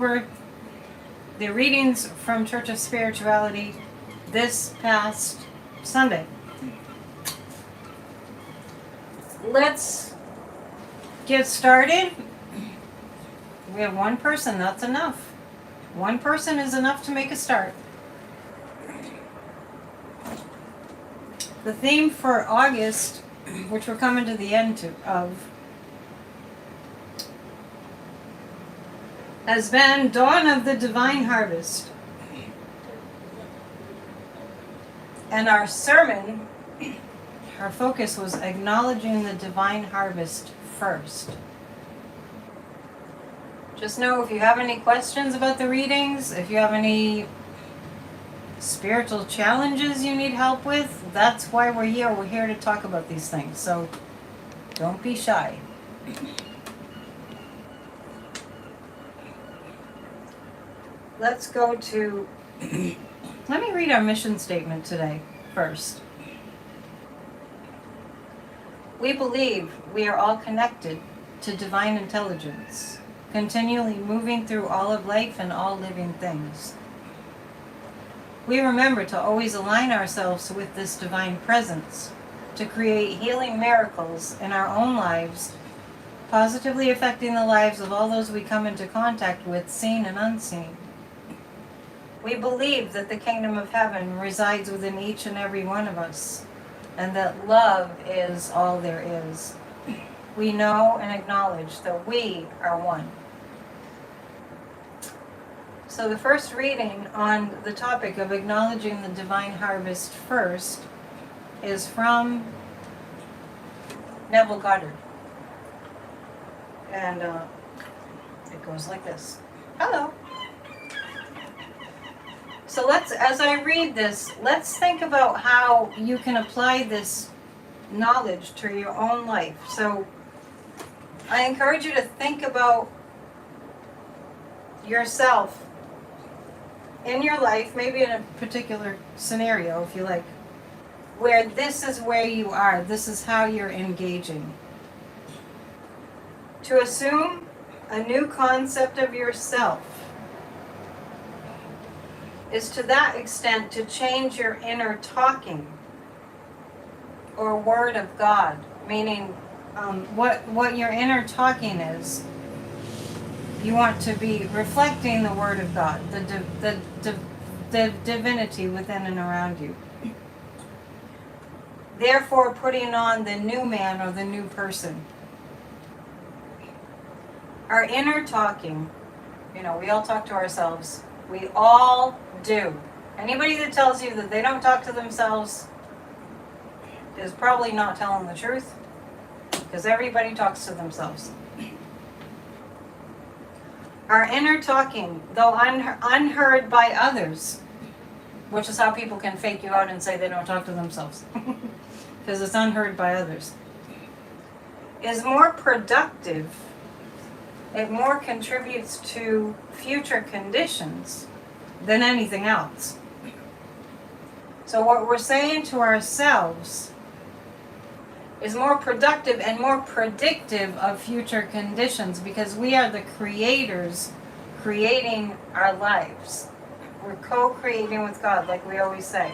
over the readings from Church of Spirituality this past Sunday. Let's get started. We have one person, that's enough. One person is enough to make a start. The theme for August, which we're coming to the end of, has been Dawn of the Divine Harvest. And our sermon, our focus was acknowledging the divine harvest first. Just know if you have any questions about the readings, if you have any spiritual challenges you need help with, that's why we're here. We're here to talk about these things. So don't be shy. Let's go to, let me read our mission statement today first. We believe we are all connected to divine intelligence, continually moving through all of life and all living things. We remember to always align ourselves with this divine presence, to create healing miracles in our own lives, positively affecting the lives of all those we come into contact with, seen and unseen. We believe that the kingdom of heaven resides within each and every one of us, and that love is all there is. We know and acknowledge that we are one. So the first reading on the topic of acknowledging the divine harvest first is from Neville Goddard. And it goes like this. Hello. So as I read this, let's think about how you can apply this knowledge to your own life. So I encourage you to think about yourself in your life, maybe in a particular scenario, if you like, where this is where you are, this is how you're engaging. To assume a new concept of yourself is to that extent to change your inner talking or word of God, meaning what your inner talking is. You want to be reflecting the word of God, the divinity within and around you. Therefore, putting on the new man or the new person. Our inner talking, we all talk to ourselves. We all do. Anybody that tells you that they don't talk to themselves is probably not telling the truth, because everybody talks to themselves. Our inner talking, though unheard by others, which is how people can fake you out and say they don't talk to themselves, because it's unheard by others, is more productive. It more contributes to future conditions than anything else. So what we're saying to ourselves is more productive and more predictive of future conditions, because we are the creators creating our lives. We're co-creating with God, like we always say.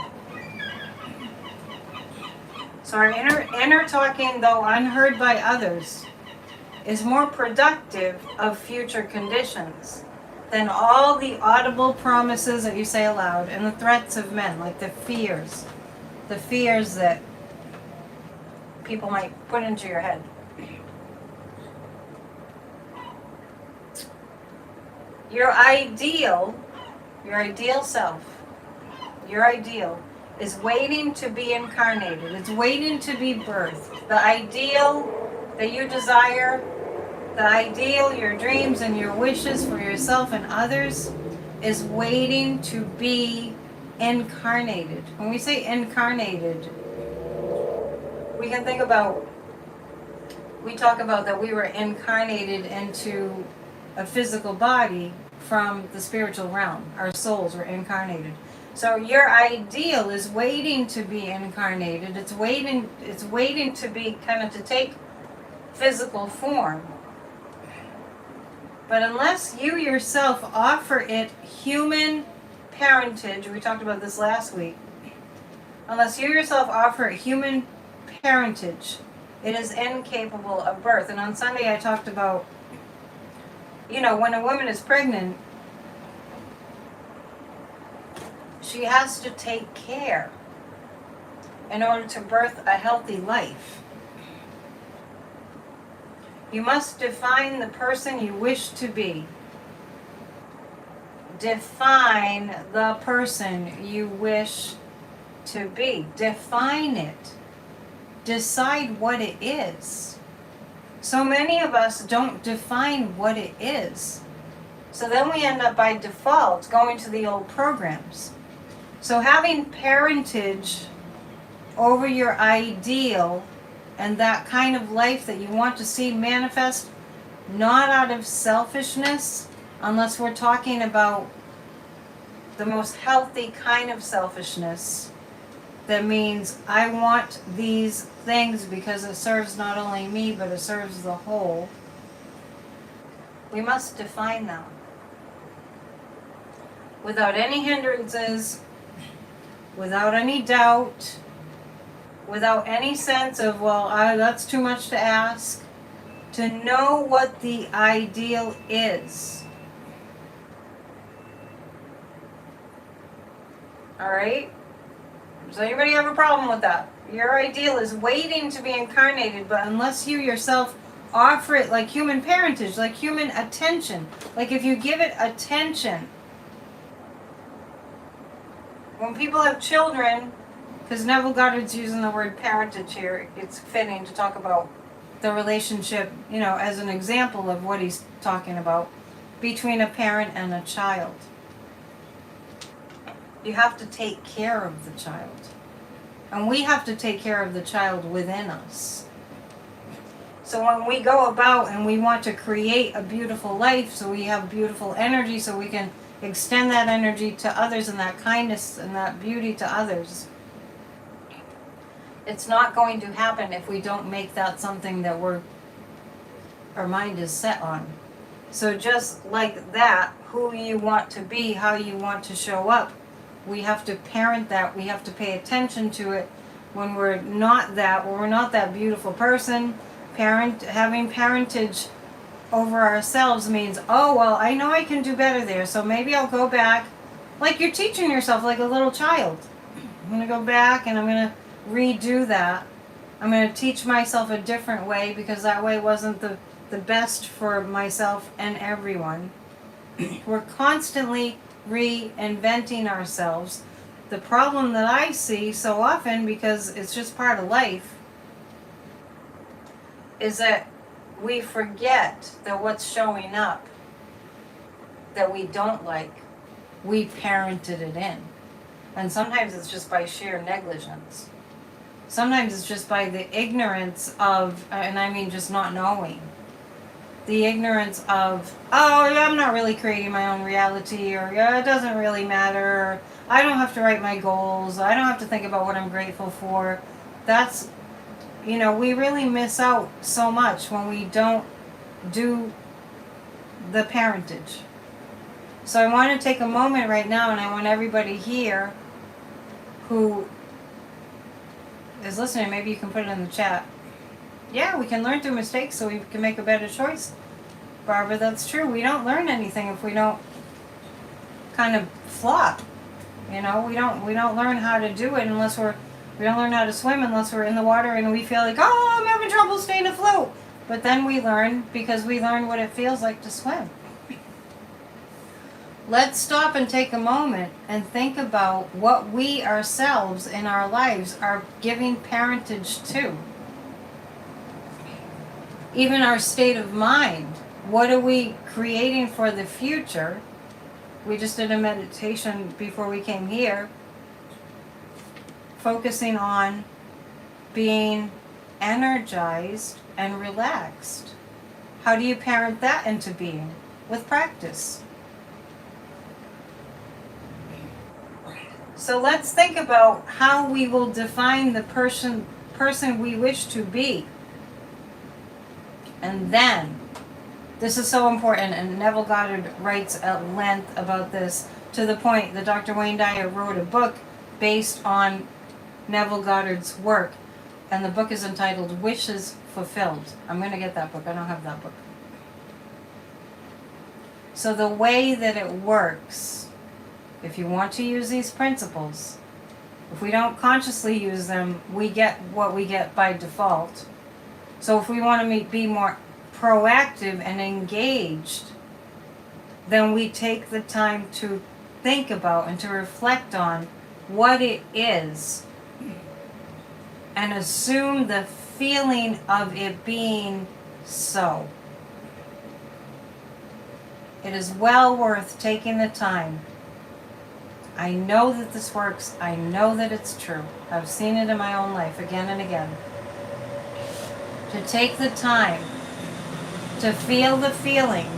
So our inner talking, though unheard by others, is more productive of future conditions than all the audible promises that you say aloud and the threats of men, like the fears that people might put into your head. Your ideal self, your ideal, is waiting to be incarnated. It's waiting to be birthed. The ideal that you desire, the ideal, your dreams and your wishes for yourself and others, is waiting to be incarnated. When we say incarnated, we can think about, we talk about that we were incarnated into a physical body from the spiritual realm. Our souls were incarnated. So your ideal is waiting to be incarnated. It's waiting to be to take physical form. But unless you yourself offer it human parentage, we talked about this last week, unless you yourself offer it human parentage, it is incapable of birth. And on Sunday I talked about, when a woman is pregnant, she has to take care in order to birth a healthy life. You must define the person you wish to be. Define the person you wish to be. Define it. Decide what it is. So many of us don't define what it is. So then we end up by default going to the old programs. So having parentage over your ideal and that kind of life that you want to see manifest, not out of selfishness, unless we're talking about the most healthy kind of selfishness, that means I want these things because it serves not only me, but it serves the whole. We must define them without any hindrances, without any doubt, without any sense of, that's too much to ask. To know what the ideal is. All right? Does anybody have a problem with that? Your ideal is waiting to be incarnated, but unless you yourself offer it like human parentage, like human attention, like if you give it attention. When people have children, because Neville Goddard's using the word parentage here, it's fitting to talk about the relationship, as an example of what he's talking about, between a parent and a child. You have to take care of the child. And we have to take care of the child within us. So when we go about and we want to create a beautiful life, so we have beautiful energy, so we can extend that energy to others and that kindness and that beauty to others, it's not going to happen if we don't make that something that our mind is set on. So just like that, who you want to be, how you want to show up, we have to parent that. We have to pay attention to it. When we're not that beautiful person, having parentage over ourselves means, I know I can do better there, so maybe I'll go back. Like you're teaching yourself like a little child. I'm going to go back and I'm going to redo that. I'm going to teach myself a different way because that way wasn't the best for myself and everyone. We're constantly reinventing ourselves. The problem that I see so often, because it's just part of life, is that we forget that what's showing up that we don't like, we parented it in. And sometimes it's just by sheer negligence. Sometimes it's just by the ignorance of, and I mean just not knowing. The ignorance of, I'm not really creating my own reality, or it doesn't really matter, or I don't have to write my goals, I don't have to think about what I'm grateful for. That's, we really miss out so much when we don't do the parentage. So I want to take a moment right now, and I want everybody here who is listening, maybe you can put it in the chat. Yeah, we can learn through mistakes so we can make a better choice. Barbara, that's true. We don't learn anything if we don't kind of flop. We don't learn how to do it unless we don't learn how to swim unless we're in the water and we feel like, I'm having trouble staying afloat. But then we learn because we learn what it feels like to swim. Let's stop and take a moment and think about what we ourselves in our lives are giving parentage to. Even our state of mind. What are we creating for the future? We just did a meditation before we came here, focusing on being energized and relaxed. How do you parent that into being? With practice. So let's think about how we will define the person we wish to be. And then This is so important, and Neville Goddard writes at length about this, to the point that Dr. Wayne Dyer wrote a book based on Neville Goddard's work, and the book is entitled Wishes Fulfilled. I'm going to get that book. I don't have that book. So the way that it works, if you want to use these principles, if we don't consciously use them, we get what we get by default. So if we want to be more proactive and engaged, then we take the time to think about and to reflect on what it is and assume the feeling of it being so. It is well worth taking the time. I know that this works. I know that it's true. I've seen it in my own life again and again. To take the time to feel the feeling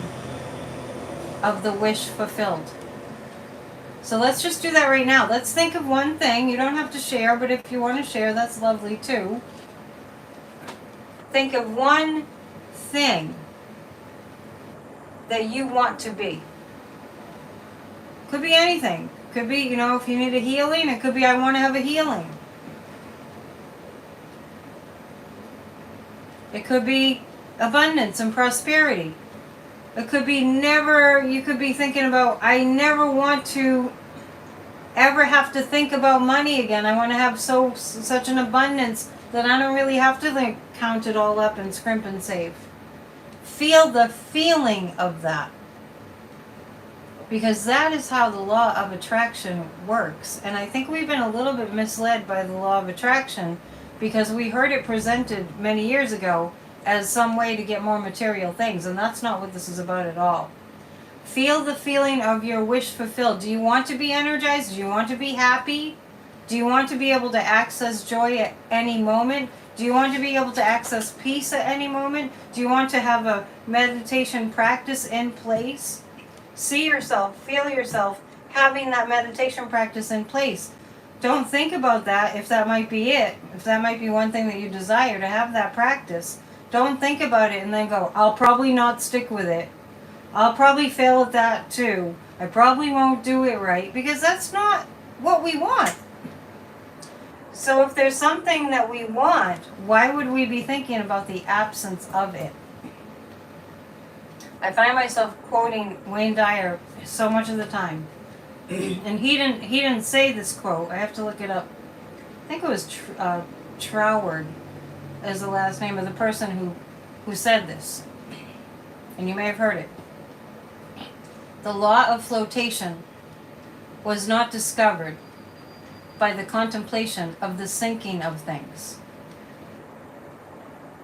of the wish fulfilled. So let's just do that right now. Let's think of one thing. You don't have to share, but if you want to share, that's lovely too. Think of one thing that you want to be. Could be anything. Could be, if you need a healing, it could be I want to have a healing. It could be abundance and prosperity. It could be you could be thinking about, I never want to ever have to think about money again. I want to have such an abundance that I don't really have to count it all up and scrimp and save. Feel the feeling of that. Because that is how the law of attraction works. And I think we've been a little bit misled by the law of attraction because we heard it presented many years ago as some way to get more material things. And that's not what this is about at all. Feel the feeling of your wish fulfilled. Do you want to be energized? Do you want to be happy? Do you want to be able to access joy at any moment? Do you want to be able to access peace at any moment? Do you want to have a meditation practice in place? See yourself, feel yourself having that meditation practice in place. Don't think about that if that might be it. If that might be one thing that you desire to have that practice. Don't think about it and then go, I'll probably not stick with it. I'll probably fail at that too. I probably won't do it right, because that's not what we want. So if there's something that we want, why would we be thinking about the absence of it? I find myself quoting Wayne Dyer so much of the time. And he didn't say this quote. I have to look it up. I think it was Troward is the last name of the person who said this. And you may have heard it. The law of flotation was not discovered by the contemplation of the sinking of things.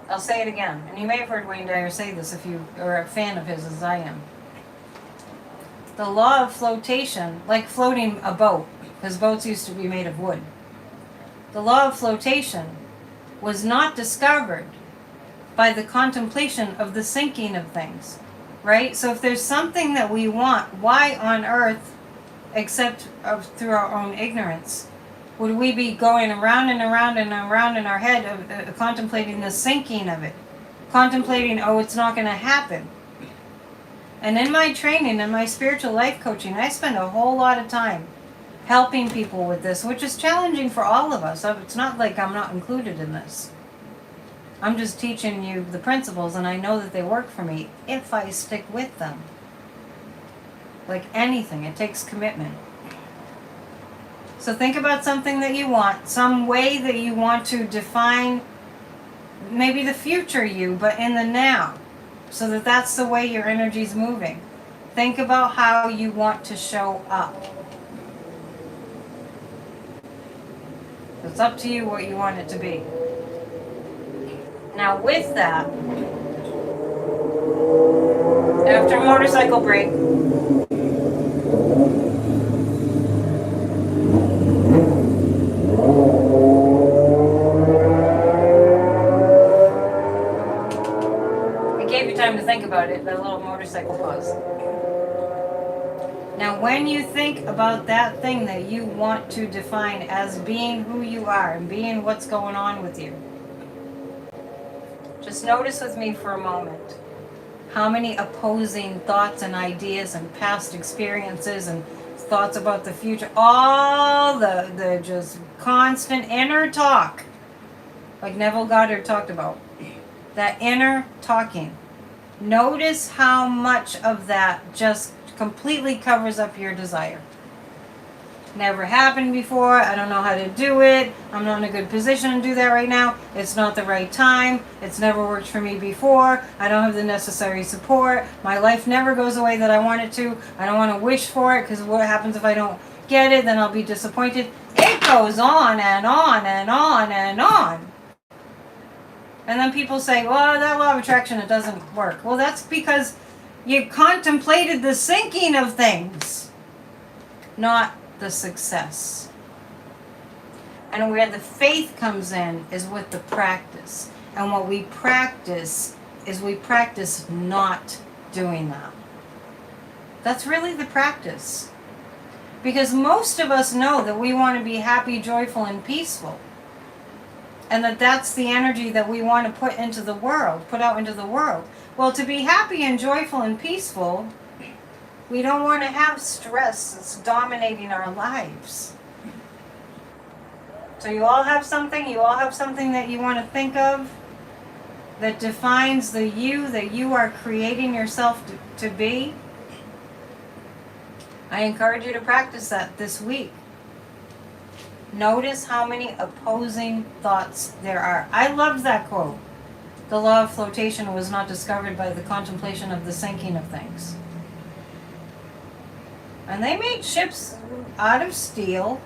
I'll say it again. And you may have heard Wayne Dyer say this if you are a fan of his, as I am. The law of flotation, like floating a boat, because boats used to be made of wood. The law of flotation was not discovered by the contemplation of the sinking of things, right? So if there's something that we want, why on earth, except through our own ignorance, would we be going around and around and around in our head contemplating the sinking of it? Contemplating, it's not going to happen. And in my training, in my spiritual life coaching, I spend a whole lot of time helping people with this, which is challenging for all of us. It's not like I'm not included in this. I'm just teaching you the principles, and I know that they work for me if I stick with them. Like anything, it takes commitment. So think about something that you want, some way that you want to define maybe the future you, but in the now, so that that's the way your energy's moving. Think about how you want to show up. It's up to you what you want it to be. Now with that, after a motorcycle break, time to think about it, that little motorcycle pause. Now when you think about that thing that you want to define as being who you are and being what's going on with you, just notice with me for a moment how many opposing thoughts and ideas and past experiences and thoughts about the future, all the just constant inner talk, like Neville Goddard talked about, that inner talking. Notice how much of that just completely covers up your desire. Never happened before. I don't know how to do it. I'm not in a good position to do that right now. It's not the right time. It's never worked for me before. I don't have the necessary support. My life never goes the way that I want it to. I don't want to wish for it because what happens if I don't get it? Then I'll be disappointed. It goes on and on and on and on. And then people say, well, that law of attraction, it doesn't work. Well, that's because you contemplated the sinking of things, not the success. And where the faith comes in is with the practice. And what we practice is we practice not doing that. That's really the practice. Because most of us know that we want to be happy, joyful, and peaceful. And that's the energy that we want to put into the world, put out into the world. Well, to be happy and joyful and peaceful, we don't want to have stress that's dominating our lives. So you all have something that you want to think of that defines the you that you are creating yourself to be. I encourage you to practice that this week. Notice how many opposing thoughts there are. I loved that quote. The law of flotation was not discovered by the contemplation of the sinking of things. And they made ships out of steel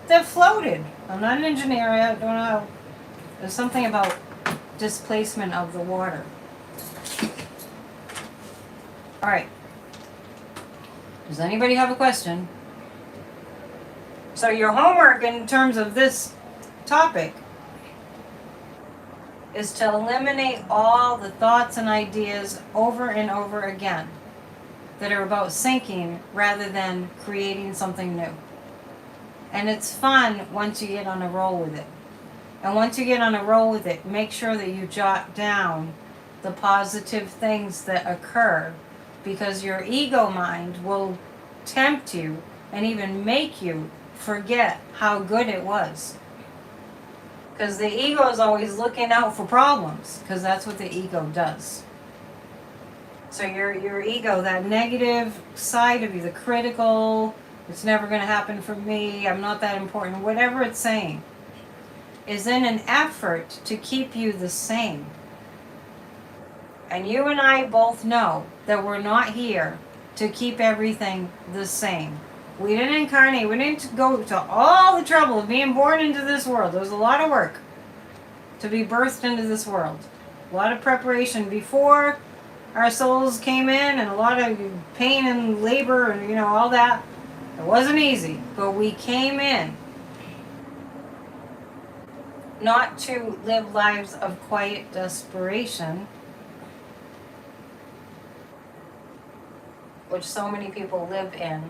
that floated. I'm not an engineer, I don't know. There's something about displacement of the water. All right. Does anybody have a question? So your homework in terms of this topic is to eliminate all the thoughts and ideas over and over again that are about sinking rather than creating something new. And it's fun once you get on a roll with it. And once you get on a roll with it, make sure that you jot down the positive things that occur, because your ego mind will tempt you and even make you forget how good it was. Because the ego is always looking out for problems, because that's what the ego does. So your ego, that negative side of you, the critical, it's never going to happen for me, I'm not that important, whatever it's saying, is in an effort to keep you the same. And you and I both know that we're not here to keep everything the same. We didn't incarnate, we didn't go to all the trouble of being born into this world. There was a lot of work to be birthed into this world. A lot of preparation before our souls came in, and a lot of pain and labor and all that. It wasn't easy, but we came in not to live lives of quiet desperation, which so many people live in.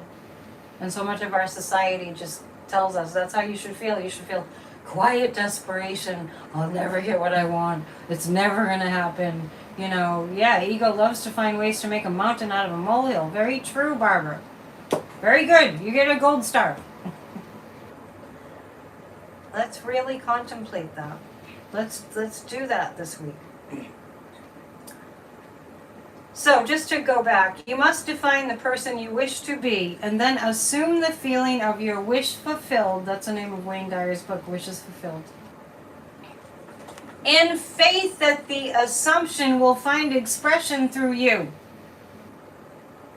And so much of our society just tells us that's how you should feel. You should feel quiet desperation. I'll never get what I want. It's never going to happen. Yeah, ego loves to find ways to make a mountain out of a molehill. Very true, Barbara. Very good. You get a gold star. Let's really contemplate that. Let's do that this week. So just to go back, you must define the person you wish to be and then assume the feeling of your wish fulfilled. That's the name of Wayne Dyer's book, Wishes Fulfilled. In faith that the assumption will find expression through you.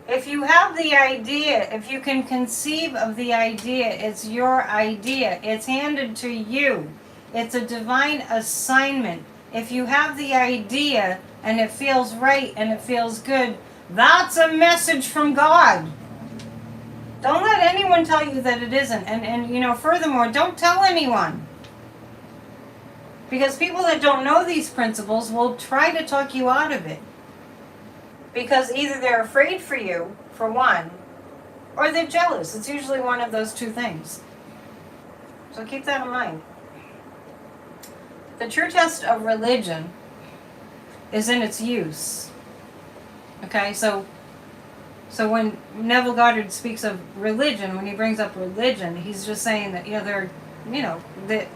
If you have the idea, if you can conceive of the idea, it's your idea. It's handed to you. It's a divine assignment. If you have the idea and it feels right and it feels good, that's a message from God. Don't let anyone tell you that it isn't. And furthermore, don't tell anyone. Because people that don't know these principles will try to talk you out of it. Because either they're afraid for you, for one, or they're jealous. It's usually one of those two things. So keep that in mind. The true test of religion is in its use. Okay, so when Neville Goddard speaks of religion, when he brings up religion, he's just saying that, that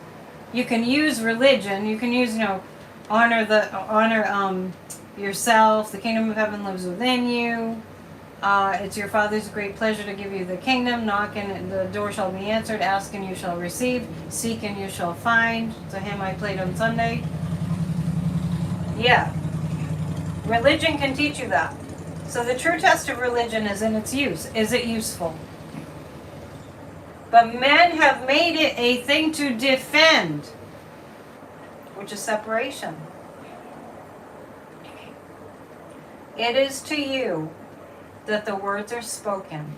you can use religion, you can use, honor yourself, the kingdom of heaven lives within you. It's your Father's great pleasure to give you the kingdom. Knock and the door shall be answered. Ask and you shall receive. Seek and you shall find. It's a hymn I played on Sunday. Yeah. Religion can teach you that. So the true test of religion is in its use. Is it useful? But men have made it a thing to defend, which is separation. It is to you that the words are spoken.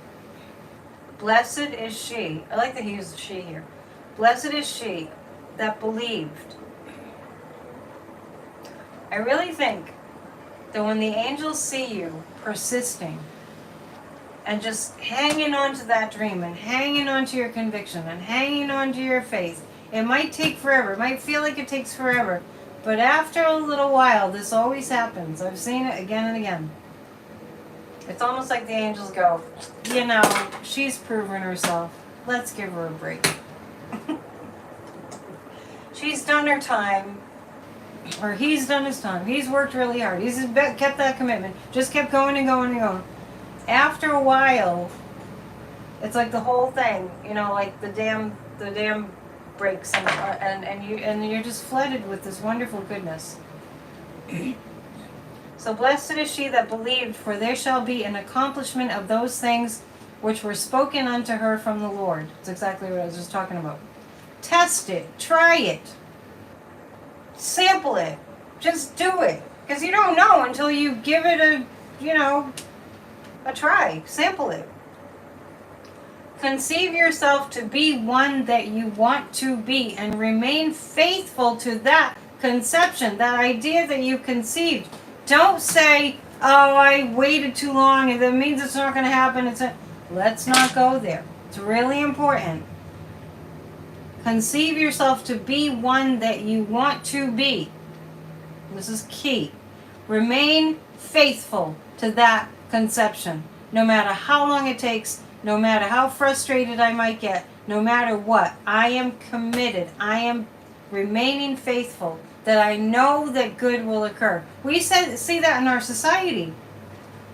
Blessed is she. I like that he used she here. Blessed is she that believed. I really think that when the angels see you persisting and just hanging on to that dream and hanging on to your conviction and hanging on to your faith, it might take forever. It might feel like it takes forever. But after a little while, this always happens. I've seen it again and again. It's almost like the angels go, she's proven herself. Let's give her a break. She's done her time. Or he's done his time. He's worked really hard. He's kept that commitment. Just kept going and going and going. After a while, it's like the whole thing, like the dam breaks and you're just flooded with this wonderful goodness. So blessed is she that believed, for there shall be an accomplishment of those things which were spoken unto her from the Lord. That's exactly what I was just talking about. Test it. Try it. Sample it. Just do it. Because you don't know until you give it a try. Sample it. Conceive yourself to be one that you want to be and remain faithful to that conception, that idea that you conceived. Don't say, oh, I waited too long and that means it's not going to happen. Let's not go there. It's really important. Conceive yourself to be one that you want to be. This is key. Remain faithful to that conception. No matter how long it takes, no matter how frustrated I might get, no matter what, I am committed. I am remaining faithful, that I know that good will occur. We see that in our society.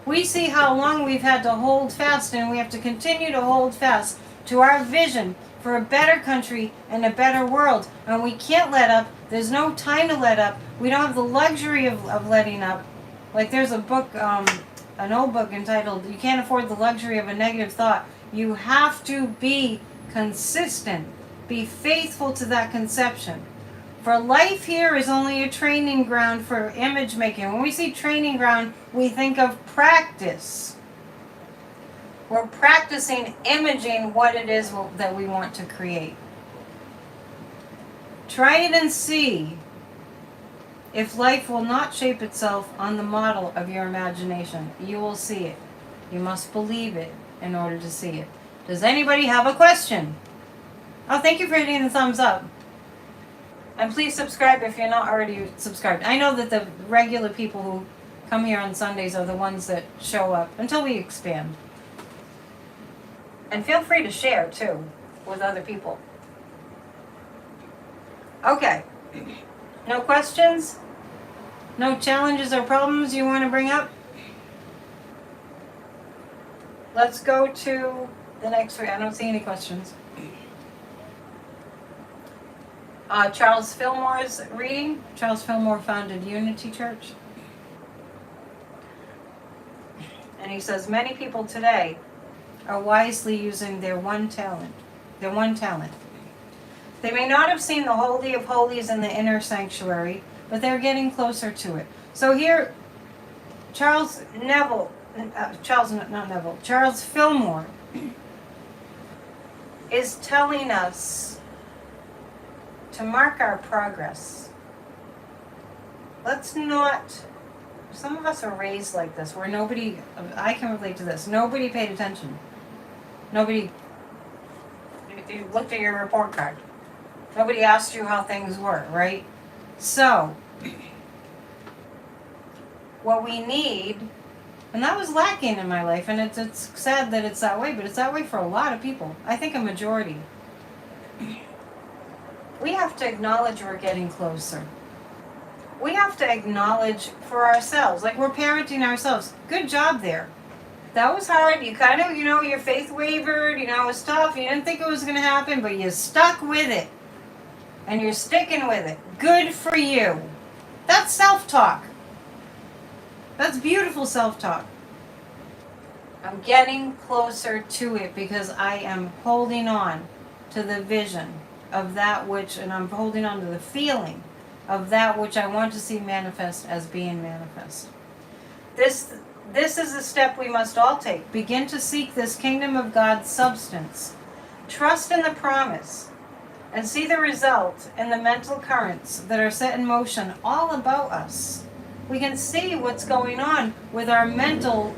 We see how long we've had to hold fast, and we have to continue to hold fast to our vision for a better country and a better world. And we can't let up. There's no time to let up. We don't have the luxury of letting up. Like there's a book, an old book entitled, You Can't Afford the Luxury of a Negative Thought. You have to be consistent. Be faithful to that conception. For life here is only a training ground for image making. When we see training ground, we think of practice. We're practicing imaging what it is that we want to create. Try it and see if life will not shape itself on the model of your imagination. You will see it. You must believe it in order to see it. Does anybody have a question? Oh, thank you for hitting the thumbs up. And please subscribe if you're not already subscribed. I know that the regular people who come here on Sundays are the ones that show up until we expand. And feel free to share, too, with other people. Okay. No questions? No challenges or problems you want to bring up? Let's go to the next one. I don't see any questions. Charles Fillmore's reading. Charles Fillmore founded Unity Church. And he says, many people today are wisely using their one talent. They may not have seen the Holy of Holies in the inner sanctuary, but they're getting closer to it. So here, Charles Fillmore is telling us to mark our progress. Let's not, some of us are raised like this, where nobody, I can relate to this, nobody paid attention. Nobody, you looked at your report card. Nobody asked you how things were, right? So, what we need, And that was lacking in my life, and it's sad that it's that way, but it's that way for a lot of people. I think a majority. We have to acknowledge we're getting closer. We have to acknowledge for ourselves, like we're parenting ourselves. Good job there. That was hard. You kind of, your faith wavered, it was tough. You didn't think it was going to happen, but you stuck with it. And you're sticking with it. Good for you. That's self-talk. That's beautiful self-talk. I'm getting closer to it because I am holding on to the vision of that which, and I'm holding on to the feeling of that which I want to see manifest as being manifest. This is a step we must all take. Begin to seek this kingdom of God's substance. Trust in the promise and see the result in the mental currents that are set in motion all about us. We can see what's going on with our mental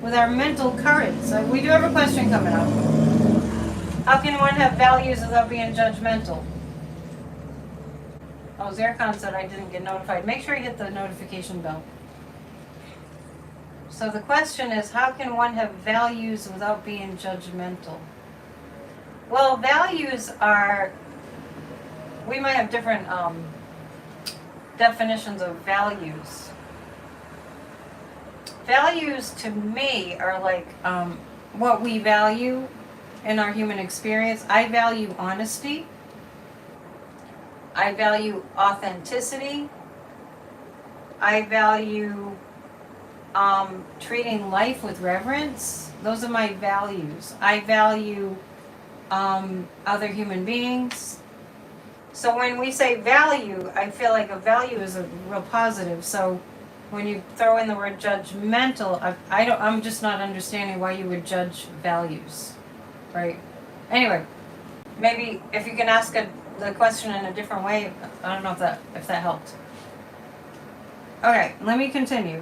currents. We do have a question coming up. How can one have values without being judgmental? Oh, Zircon said I didn't get notified. Make sure you hit the notification bell. So the question is, how can one have values without being judgmental? Well, values are, we might have different definitions of values. Values to me are like what we value in our human experience. I value honesty. I value authenticity. I value treating life with reverence. Those are my values. I value other human beings. So when we say value, I feel like a value is a real positive. So when you throw in the word judgmental, I'm just not understanding why you would judge values, right? Anyway, maybe if you can ask the question in a different way, I don't know if that helped. Okay, let me continue.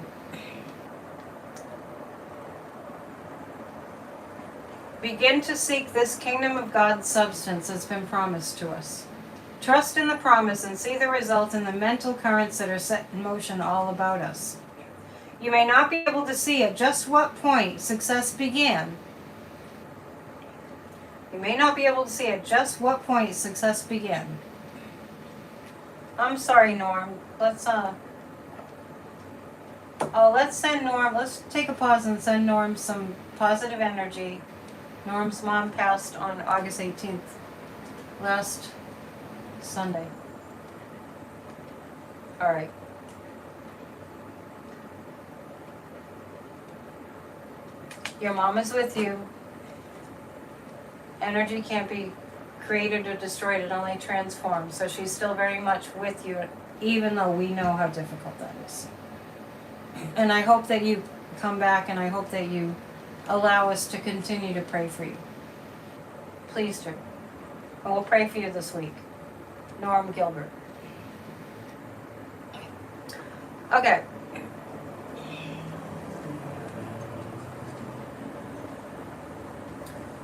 Begin to seek this kingdom of God's substance that's been promised to us. Trust in the promise and see the results in the mental currents that are set in motion all about us. You may not be able to see at just what point success began. You may not be able to see at just what point success began. I'm sorry, Norm. Let's send Norm, let's take a pause and send Norm some positive energy. Norm's mom passed on August 18th, last Sunday. All right. Your mom is with you. Energy can't be created or destroyed, it only transforms. So she's still very much with you, even though we know how difficult that is. And I hope that you come back, and I hope that you allow us to continue to pray for you. Please do. And we'll pray for you this week. Norm Gilbert. Okay.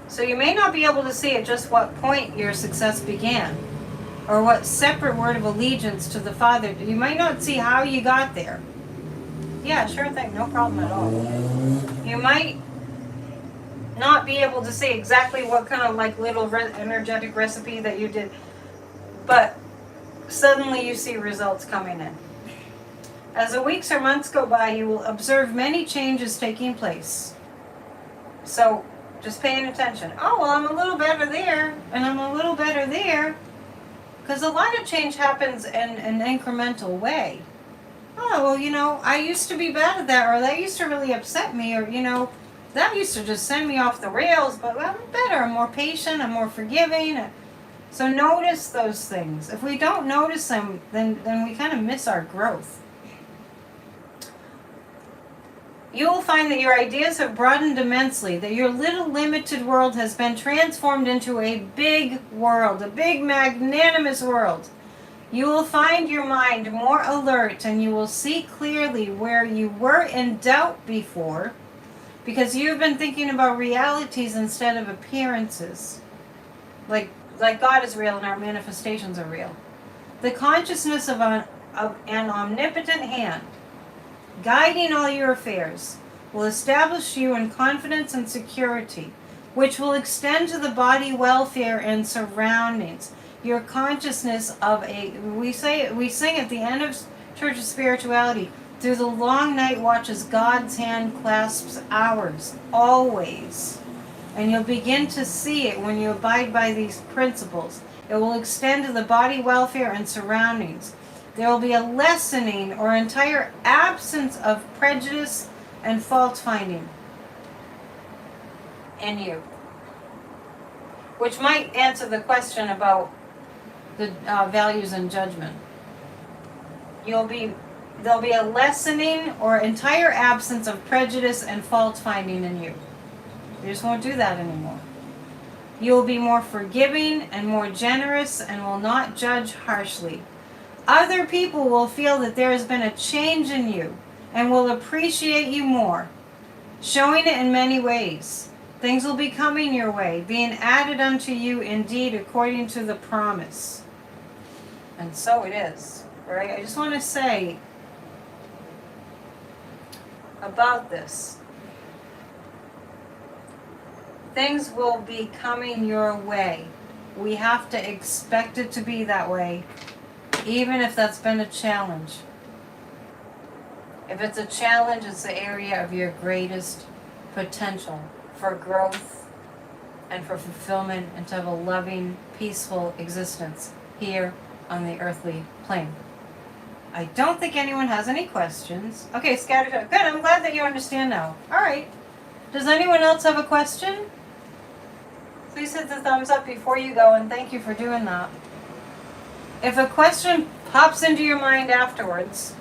So you may not be able to see at just what point your success began, or what separate word of allegiance to the Father. You might not see how you got there. Yeah, sure thing, no problem at all. You might not be able to see exactly what kind of like little energetic recipe that you did, but suddenly you see results coming in. As the weeks or months go by, you will observe many changes taking place. So just paying attention. Oh, well, I'm a little better there, and I'm a little better there. Because a lot of change happens in an incremental way. Oh, well, I used to be bad at that, or that used to really upset me, or, that used to just send me off the rails, but I'm better. I'm more patient. I'm more forgiving. So notice those things. If we don't notice them, then we kind of miss our growth. You will find that your ideas have broadened immensely, that your little limited world has been transformed into a big world, a big magnanimous world. You will find your mind more alert, and you will see clearly where you were in doubt before, because you've been thinking about realities instead of appearances. Like God is real and our manifestations are real. The consciousness of an omnipotent hand guiding all your affairs will establish you in confidence and security, which will extend to the body welfare and surroundings. Your consciousness of we sing at the end of Church of Spirituality, through the long night watches, God's hand clasps ours, always. And you'll begin to see it when you abide by these principles. It will extend to the body welfare and surroundings. There will be a lessening or entire absence of prejudice and fault finding in you. Which might answer the question about the values and judgment. There'll be a lessening or entire absence of prejudice and fault finding in you. You just won't do that anymore. You will be more forgiving and more generous and will not judge harshly. Other people will feel that there has been a change in you and will appreciate you more, showing it in many ways. Things will be coming your way, being added unto you indeed according to the promise. And so it is, right? I just want to say about this. Things will be coming your way. We have to expect it to be that way, even if that's been a challenge. If it's a challenge, it's the area of your greatest potential for growth and for fulfillment and to have a loving, peaceful existence here on the earthly plane. I don't think anyone has any questions. Okay, scattershot. Good, I'm glad that you understand now. All right. Does anyone else have a question? Please hit the thumbs up before you go, and thank you for doing that. If a question pops into your mind afterwards,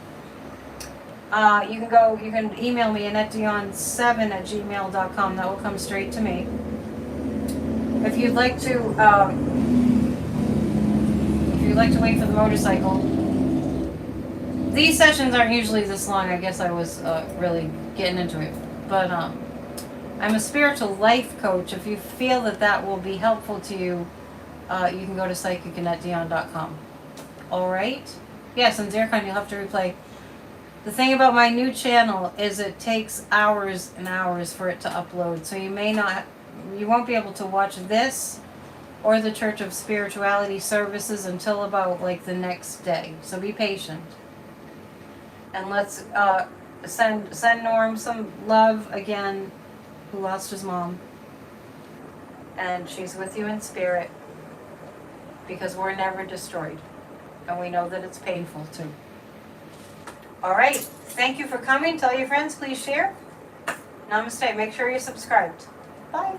you can email me, AnnetteDion7@gmail.com. That will come straight to me. If you'd like to wait for the motorcycle, these sessions aren't usually this long. I guess I was really getting into it, but I'm a spiritual life coach. If you feel that will be helpful to you, you can go to psychic.AnnetteDion.com. All right? Yes, and Zircon, you'll have to replay. The thing about my new channel is it takes hours and hours for it to upload, so you won't be able to watch this or the Church of Spirituality services until about like the next day. So be patient. And let's send Norm some love again, who lost his mom. And she's with you in spirit, because we're never destroyed. And we know that it's painful too. All right. Thank you for coming. Tell your friends. Please share. Namaste. Make sure you're subscribed. Bye.